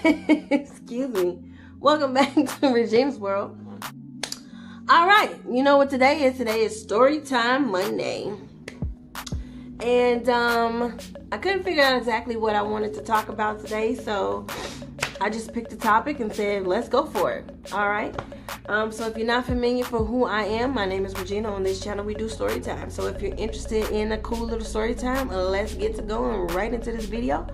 Excuse me. Welcome back to Regime's World. All right, you know what today is? Today is Storytime Monday. And I couldn't figure out exactly what I wanted to talk about today, so I just picked a topic and said, let's go for it. All right. So if you're not familiar for who I am, my name is Regina. On this channel, we do story time. So if you're interested in a cool little story time, let's get to going right into this video.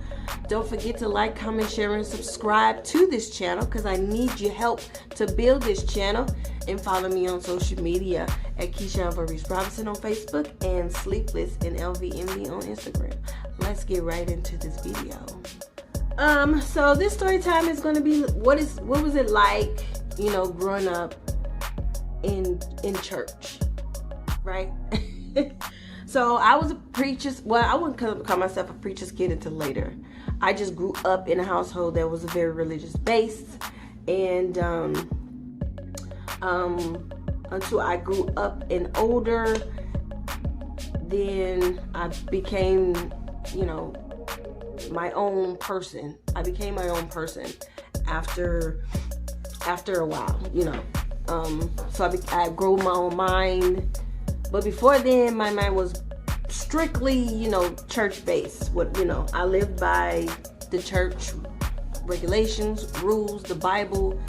Don't forget to like, comment, share, and subscribe to this channel because I need your help to build this channel. And follow me on social media at Keisha Maurice Robinson on Facebook and Sleepless and LVMB on Instagram. Let's get right into this video. So this story time is going to be what was it like, you know, growing up in church, right? So I was a preacher's, well, I wouldn't call myself a preacher's kid until later. I just grew up in a household that was a very religious base, and until I grew up and older, then I became, you know, my own person. I became my own person after a while, you know. So I grew my own mind, but before then, my mind was strictly, you know, church based. What, you know, I lived by the church regulations, rules, the Bible,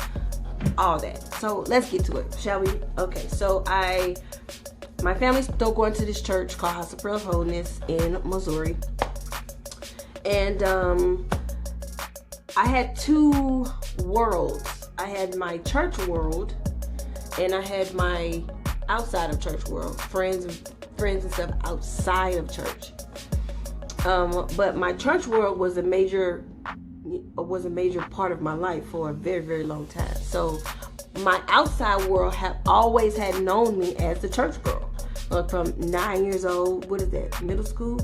all that. So let's get to it, shall we? Okay, so my family's still going to this church called House of Prayer of Holiness in Missouri. And I had two worlds. I had my church world, and I had my outside of church world, friends and stuff outside of church. But my church world was a major part of my life for a very, very long time. So my outside world have always had known me as the church girl. From 9 years old, what is that, middle school?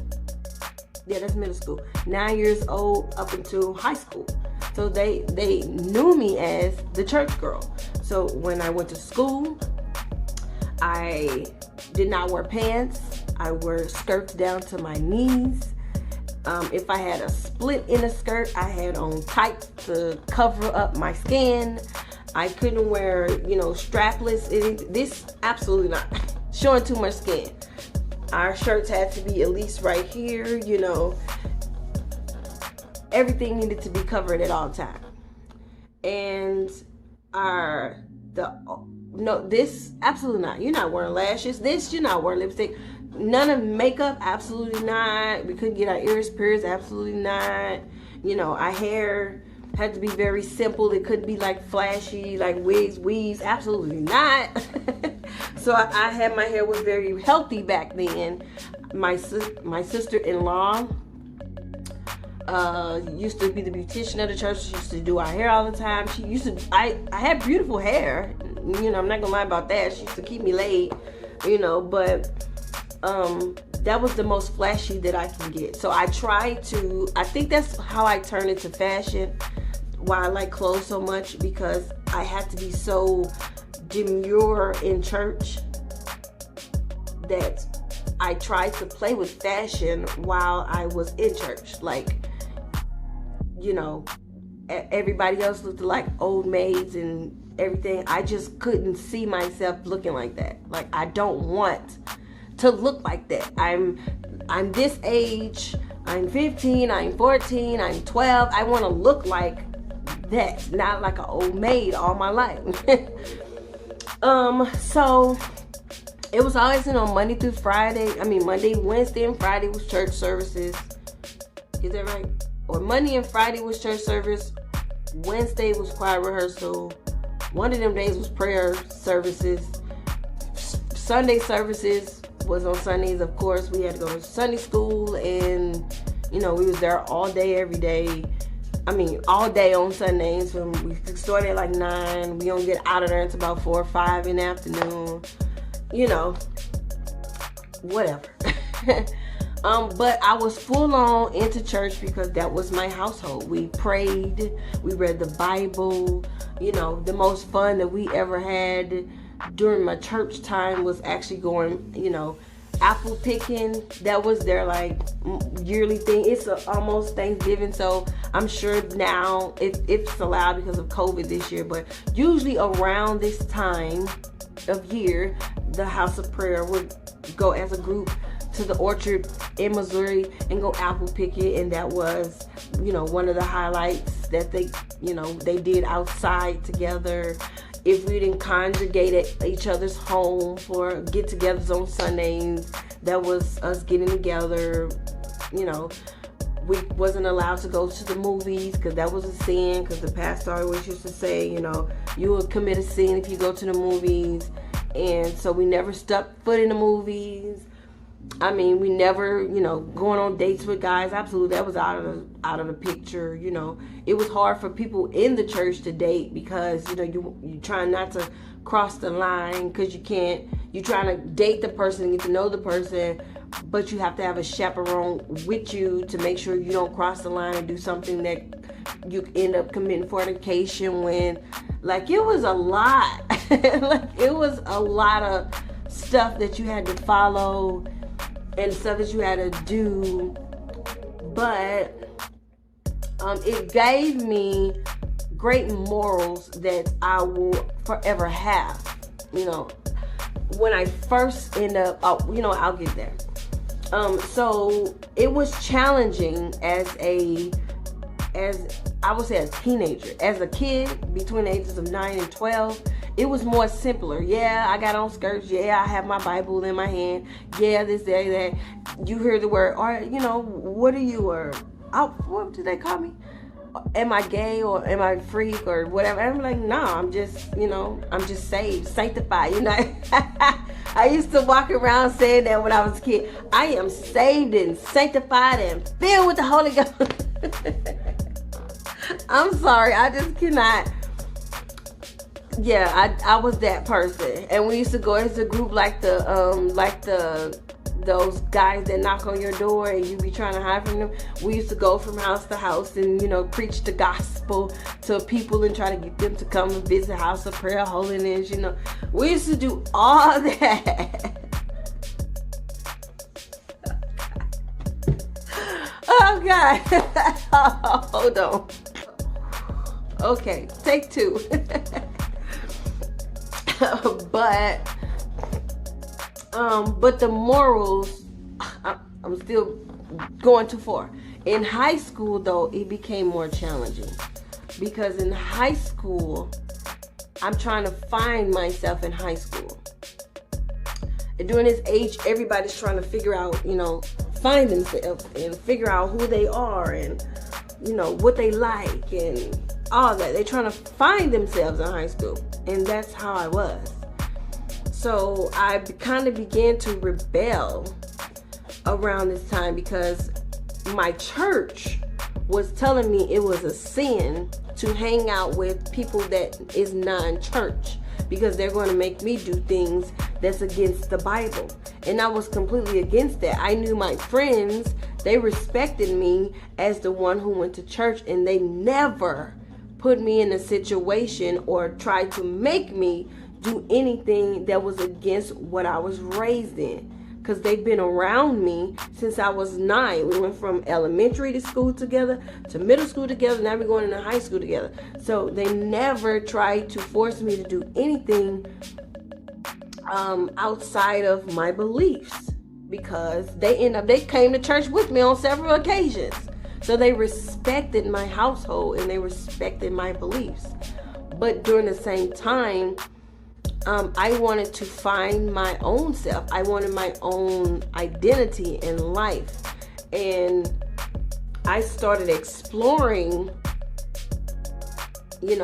Yeah, that's middle school. 9 years old up until high school. So they knew me as the church girl. So when I went to school, I did not wear pants. I wore skirts down to my knees. If I had a split in a skirt, I had on tights to cover up my skin. I couldn't wear, you know, strapless. This, absolutely not. Showing too much skin. Our shirts had to be at least right here, you know. Everything needed to be covered at all times. And this, absolutely not. You're not wearing lashes. This, you're not wearing lipstick. None of makeup, absolutely not. We couldn't get our ears pierced, absolutely not. You know, our hair had to be very simple. It couldn't be like flashy, like wigs, weaves, absolutely not. So I had, my hair was very healthy back then. My sister-in-law used to be the beautician of the church. She used to do our hair all the time. She used to, I had beautiful hair. You know, I'm not gonna lie about that. She used to keep me laid, you know, but that was the most flashy that I can get. So I think that's how I turned into fashion, why I like clothes so much, because I had to be so demure in church that I tried to play with fashion while I was in church. Like, you know, everybody else looked like old maids and everything. I just couldn't see myself looking like that. Like, I don't want to look like that. I'm this age. I'm 15, I'm 14, I'm 12. I want to look like that, not like an old maid all my life. So it was always, you know, Monday through Friday. I mean, Monday, Wednesday, and Friday was church services. Is that right? Or Monday and Friday was church service. Wednesday was choir rehearsal. One of them days was prayer services. Sunday services was on Sundays, of course. We had to go to Sunday school, and, you know, we was there all day, every day. I mean, all day on Sundays. We started at like 9. We don't get out of there until about 4 or 5 in the afternoon. You know, whatever. But I was full on into church because that was my household. We prayed, we read the Bible. You know, the most fun that we ever had during my church time was actually going, you know, apple picking. That was their like yearly thing. It's almost Thanksgiving, so I'm sure now it's allowed because of COVID this year, but usually around this time of year, the House of Prayer would go as a group to the orchard in Missouri and go apple picking, and that was, one of the highlights that they did outside together. If we didn't congregate at each other's home for get-togethers on Sundays, that was us getting together. We wasn't allowed to go to the movies because that was a sin, because the pastor always used to say, you will commit a sin if you go to the movies. And so we never stepped foot in the movies. I mean, we never, going on dates with guys. Absolutely, that was out of the picture. It was hard for people in the church to date because you trying not to cross the line, because you can't. You trying to date the person and get to know the person, but you have to have a chaperone with you to make sure you don't cross the line and do something that you end up committing fornication when, like, it was a lot. Like, it was a lot of stuff that you had to follow and stuff that you had to do. But it gave me great morals that I will forever have. When I first end up, I'll get there. So it was challenging as I would say a teenager. As a kid, between the ages of 9 and 12, it was more simpler. Yeah, I got on skirts. Yeah, I have my Bible in my hand. Yeah, this, that. You hear the word, or, what are you, or what do they call me? Am I gay, or am I freak, or whatever? I'm like, no, I'm just, I'm just saved, sanctified, I used to walk around saying that when I was a kid. I am saved and sanctified and filled with the Holy Ghost. I'm sorry, I just cannot. Yeah, I was that person. And we used to go as a group like those guys that knock on your door and you be trying to hide from them. We used to go from house to house and, preach the gospel to people and try to get them to come and visit House of Prayer, Holiness, We used to do all that. Oh, God. Hold on. Okay, take two. But the morals, I'm still going too far. In high school, though, it became more challenging, because in high school, I'm trying to find myself in high school. And during this age, everybody's trying to figure out, find themselves and figure out who they are and, what they like and all that. They're trying to find themselves in high school. And that's how I was. So I kind of began to rebel around this time, because my church was telling me it was a sin to hang out with people that is non-church, because they're going to make me do things that's against the Bible. And I was completely against that. I knew my friends, they respected me as the one who went to church, and they never put me in a situation or tried to make me do anything that was against what I was raised in, because they've been around me since I was 9. We went from elementary to school together, to middle school together, now we're going into high school together. So they never tried to force me to do anything outside of my beliefs, because they came to church with me on several occasions. So they respected my household and they respected my beliefs. But during the same time, I wanted to find my own self. I wanted my own identity in life. And I started exploring, I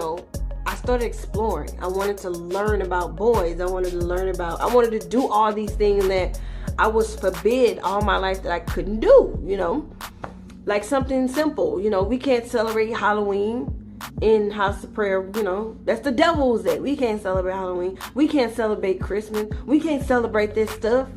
wanted to learn about boys. I wanted to do all these things that I was forbid all my life that I couldn't do, Like something simple, we can't celebrate Halloween in House of Prayer, that's the devil's day. We can't celebrate Halloween. We can't celebrate Christmas. We can't celebrate this stuff.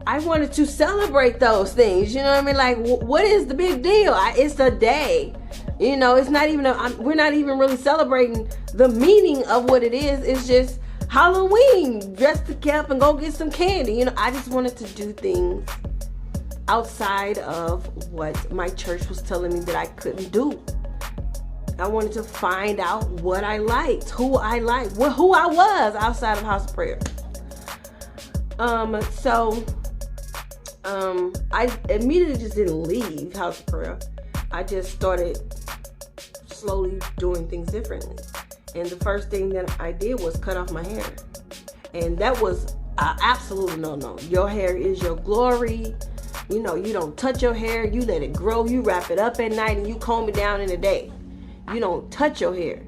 I wanted to celebrate those things, Like, what is the big deal? It's a day, it's not even, we're not even really celebrating the meaning of what it is. It's just Halloween, dress to cap and go get some candy. You know, I just wanted to do things outside of what my church was telling me that I couldn't do. I wanted to find out what I liked, who I liked, who I was outside of house of prayer. I immediately just didn't leave house of prayer. I just started slowly doing things differently. And the first thing that I did was cut off my hair. And that was an absolute no-no. Your hair is your glory. You know, you don't touch your hair. You let it grow. You wrap it up at night and you comb it down in the day. You don't touch your hair.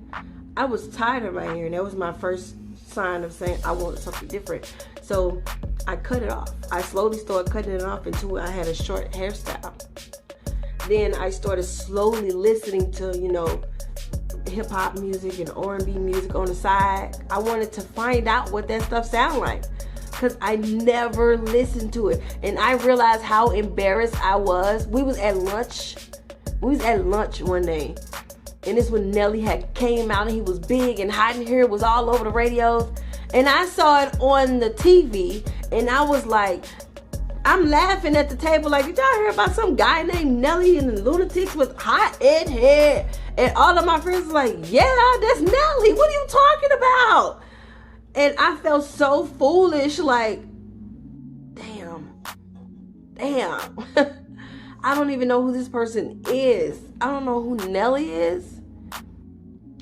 I was tired of my hair, and that was my first sign of saying I wanted something different. So I cut it off. I slowly started cutting it off until I had a short hairstyle. Then I started slowly listening to, you know, hip hop music and R&B music on the side. I wanted to find out what that stuff sounded like, because I never listened to it. And I realized how embarrassed I was. We was at lunch one day. And this when Nelly had came out, and he was big and hot in here. It was all over the radios. And I saw it on the TV, and I was like, I'm laughing at the table like, did y'all hear about some guy named Nelly and the Lunatics with hot red hair? And all of my friends were like, yeah, that's Nelly. What are you talking about? And I felt so foolish, like, damn. I don't even know who this person is. I don't know who Nelly is.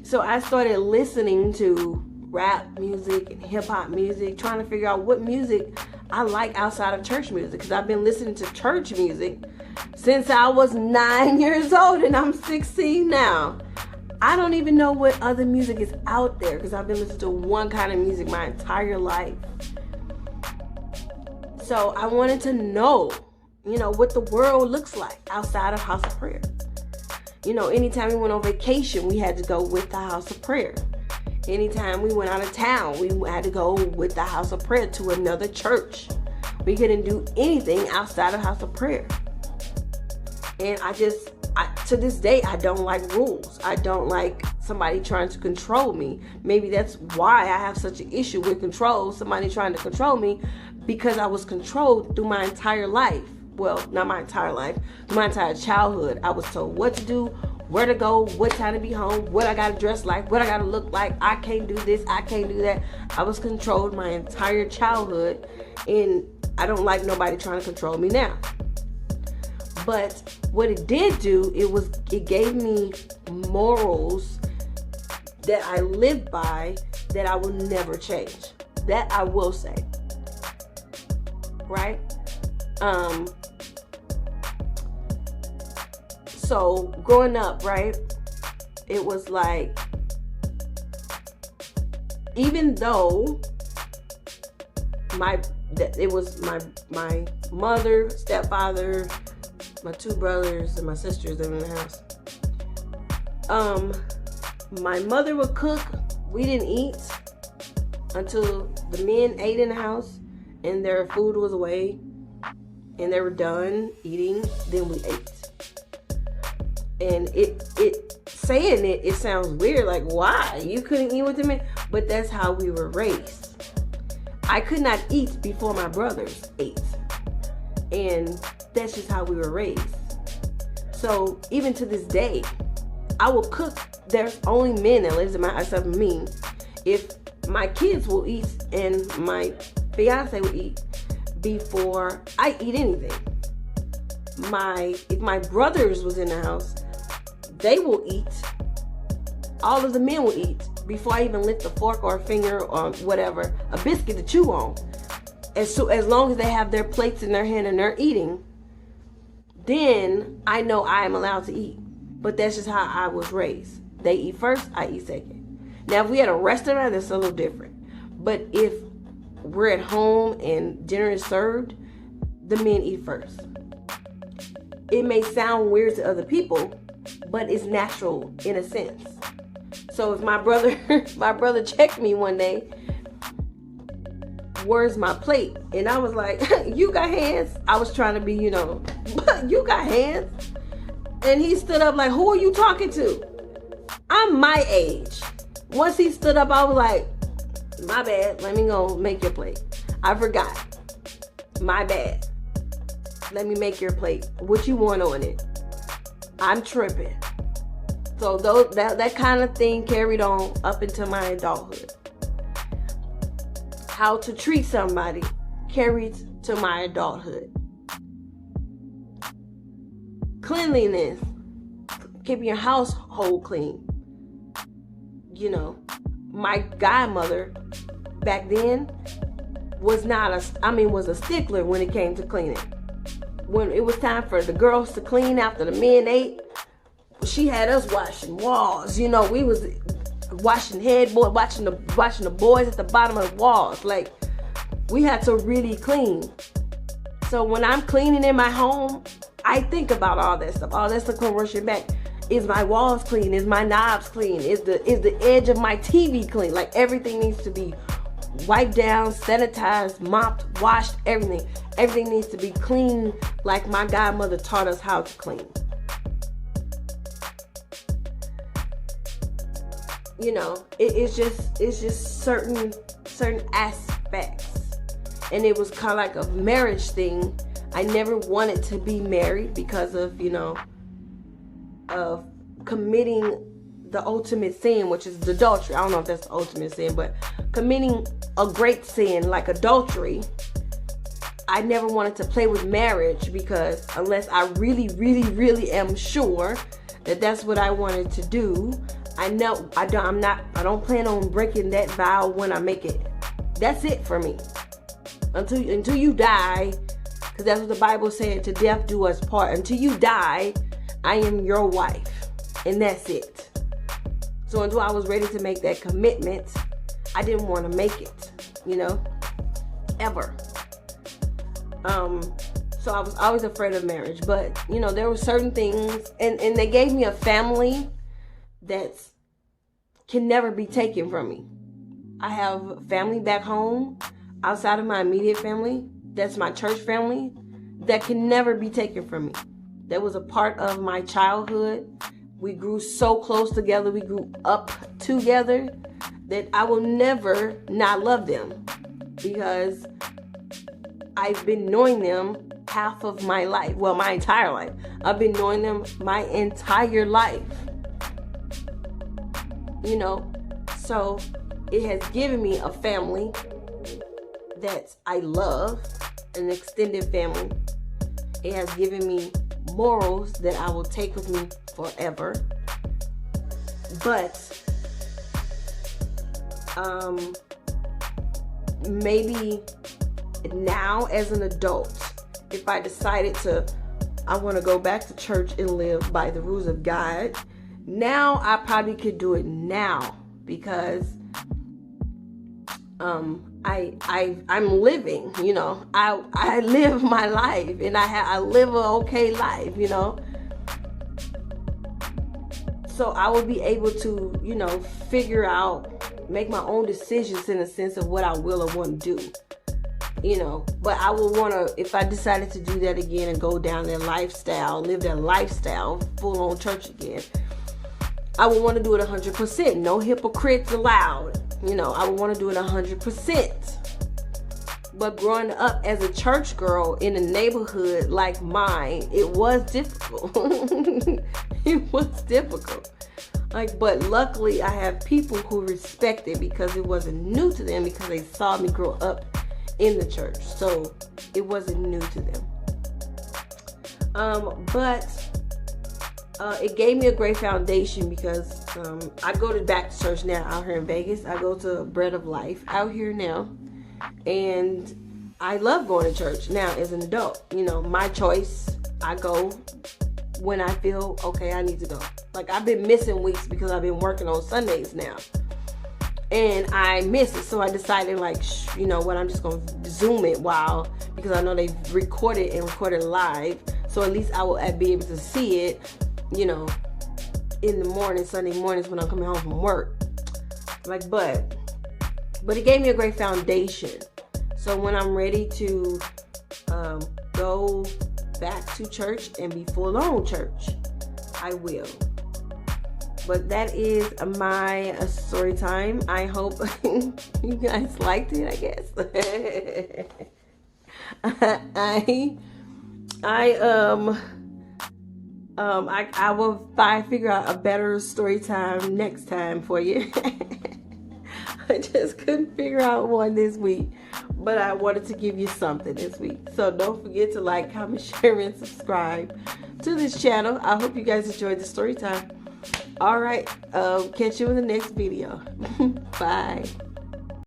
So I started listening to rap music and hip hop music, trying to figure out what music I like outside of church music, because I've been listening to church music since I was 9 years old, and I'm 16 now. I don't even know what other music is out there, because I've been listening to one kind of music my entire life. So I wanted to know, you know, what the world looks like outside of house of prayer. You know, anytime we went on vacation, we had to go with the house of prayer. Anytime we went out of town, we had to go with the house of prayer to another church. We couldn't do anything outside of house of prayer. And to this day, I don't like rules. I don't like somebody trying to control me. Maybe that's why I have such an issue with control, somebody trying to control me, because I was controlled through my entire life. Well, not my entire life, through my entire childhood. I was told what to do, where to go, what time to be home, what I gotta dress like, what I gotta look like. I can't do this, I can't do that. I was controlled my entire childhood, and I don't like nobody trying to control me now. But what it did do, it gave me morals that I live by that I will never change. That I will say. Right? So growing up, right, it was like, even though it was my mother, stepfather, my two brothers, and my sisters living in the house. My mother would cook. We didn't eat until the men ate in the house and their food was away and they were done eating. Then we ate. And it sounds weird, like, why? You couldn't eat with the men? But that's how we were raised. I could not eat before my brothers ate. And that's just how we were raised. So even to this day, I will cook. There's only men that lives in my house except me. If my kids will eat and my fiance will eat before I eat anything. If my brothers was in the house, they will eat. All of the men will eat before I even lift a fork or a finger or whatever, a biscuit to chew on. As long as they have their plates in their hand and they're eating, then I know I am allowed to eat. But that's just how I was raised. They eat first, I eat second. Now, if we had a restaurant, that's a little different. But if we're at home and dinner is served, the men eat first. It may sound weird to other people, but it's natural in a sense. So if my brother checked me one day, where's my plate? And I was like, you got hands? I was trying to be, you got hands? And he stood up like, who are you talking to? I'm my age. Once he stood up, I was like, My bad. Let me go make your plate. I forgot. My bad. Let me make your plate. What you want on it? I'm tripping. So that kind of thing carried on up into my adulthood. How to treat somebody carried to my adulthood. Cleanliness, keeping your household clean. You know, my godmother back then was a stickler when it came to cleaning. When it was time for the girls to clean after the men ate, she had us washing walls. You know, we was washing headboard, washing the boys at the bottom of the walls. Like, we had to really clean. So when I'm cleaning in my home, I think about all that stuff. All that stuff come rushing back. Is my walls clean? Is my knobs clean? Is the edge of my TV clean? Like, everything needs to be wiped down, sanitized, mopped, washed, everything. Everything needs to be clean like my godmother taught us how to clean. You know, it's just certain aspects. And it was kind of like a marriage thing. I never wanted to be married because of, of committing the ultimate sin, which is adultery. I don't know if that's the ultimate sin, but committing a great sin like adultery. I never wanted to play with marriage, because unless I really, really, really am sure that that's what I wanted to do, I don't plan on breaking that vow when I make it. That's it for me. Until you die, because that's what the Bible said, to death do us part. Until you die, I am your wife, and that's it. So until I was ready to make that commitment, I didn't want to make it, ever. So I was always afraid of marriage, but there were certain things, and they gave me a family that can never be taken from me. I have family back home, outside of my immediate family, that's my church family, that can never be taken from me. That was a part of my childhood. We grew so close together, we grew up together, that I will never not love them, because I've been knowing them half of my life. Well, my entire life. I've been knowing them my entire life. So it has given me a family that I love, an extended family. It has given me morals that I will take with me forever. But maybe now as an adult, if I decided I want to go back to church and live by the rules of God, now I probably could do it now, because I'm living, I live my life, and I live an okay life, So I will be able to, figure out, make my own decisions in a sense of what I will or want to do. But I will want to, if I decided to do that again and go down that lifestyle, live that lifestyle, full on church again, I would want to do it 100%. No hypocrites allowed. I would want to do it 100%. But growing up as a church girl in a neighborhood like mine, it was difficult. It was difficult. But luckily I have people who respect it, because it wasn't new to them, because they saw me grow up in the church. So it wasn't new to them. But it gave me a great foundation, because I go back to church now out here in Vegas. I go to Bread of Life out here now. And I love going to church now as an adult. My choice. I go when I feel okay, I need to go. Like, I've been missing weeks because I've been working on Sundays now. And I miss it. So I decided, what, I'm just going to Zoom it because I know they've recorded live. So at least I will be able to see it, in the morning, Sunday mornings when I'm coming home from work. But it gave me a great foundation. So when I'm ready to go back to church and be full on church, I will. But that is my story time. I hope you guys liked it, I guess. I will figure out a better story time next time for you. I just couldn't figure out one this week, but I wanted to give you something this week. So don't forget to like, comment, share, and subscribe to this channel. I hope you guys enjoyed the story time. All right, catch you in the next video. Bye.